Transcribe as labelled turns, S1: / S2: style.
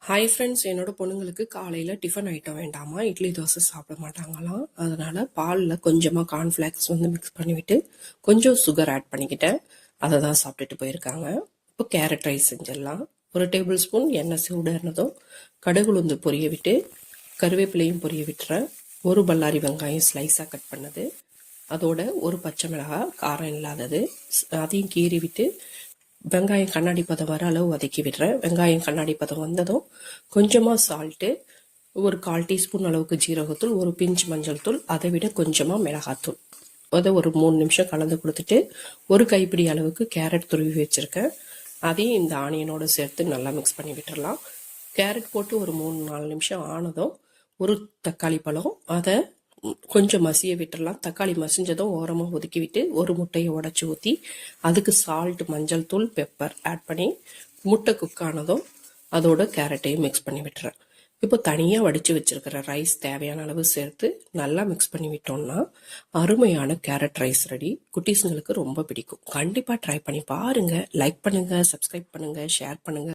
S1: Hi friends, என்னோட பொண்ணுங்களுக்கு காலையில் டிஃபன் ஐட்டம் வேண்டாமா, இட்லி தோசை சாப்பிட மாட்டாங்களாம். அதனால் பாலில் கொஞ்சமாக கார்ன்ஃப்ளேக்ஸ் மிக்ஸ் பண்ணிவிட்டு கொஞ்சம் சுகர் ஆட் பண்ணிக்கிட்டேன். அதை தான் சாப்பிட்டுட்டு போயிருக்காங்க. இப்போ கேரட் ரைஸ் செஞ்சிடலாம். 1 டேபிள் ஸ்பூன் எண்ணெய் சூடானதும் கடுகுளுந்து பொரிய விட்டு கருவேப்பிலையும் பொரிய விட்டுறேன். 1 பல்லாரி வெங்காயம் ஸ்லைஸாக கட் பண்ணது, அதோட 1 பச்சை மிளகாய் காரம் இல்லாதது அதையும் கீறி விட்டு வெங்காயம் கண்ணாடி பதம் வர அளவு வதக்கி விடுறேன். வெங்காயம் கண்ணாடி பதம் வந்ததும் கொஞ்சமாக சால்ட்டு, 1/4 டீஸ்பூன் அளவுக்கு ஜீரகத்தூள், 1 பிஞ்ச் மஞ்சள் தூள், அதை விட கொஞ்சமாக மிளகாத்தூள், அதை ஒரு 3 நிமிஷம் கலந்து கொடுத்துட்டு 1 கைப்பிடி அளவுக்கு கேரட் துருவி வச்சுருக்கேன். அதையும் இந்த ஆனியனோடு சேர்த்து நல்லா மிக்ஸ் பண்ணி விட்டுடலாம். கேரட் போட்டு ஒரு 3-4 நிமிஷம் ஆனதும் 1 தக்காளி பழம், அதை கொஞ்சம் மசிய விட்டுடலாம். தக்காளி மசிஞ்சதும் ஓரமாக ஒதுக்கி விட்டு 1 முட்டையை உடச்சி ஊற்றி அதுக்கு சால்ட், மஞ்சள் தூள், பெப்பர் ஆட் பண்ணி முட்டை குக் ஆனதும் அதோட கேரட்டையும் மிக்ஸ் பண்ணி விட்டுறேன். இப்போ தனியாக வடித்து வச்சிருக்கிற ரைஸ் தேவையான அளவு சேர்த்து நல்லா மிக்ஸ் பண்ணி விட்டோம்னா அருமையான கேரட் ரைஸ் ரெடி. குட்டீஸுங்களுக்கு ரொம்ப பிடிக்கும். கண்டிப்பாக ட்ரை பண்ணி பாருங்கள். லைக் பண்ணுங்கள், சப்ஸ்கிரைப் பண்ணுங்கள், ஷேர் பண்ணுங்கள்.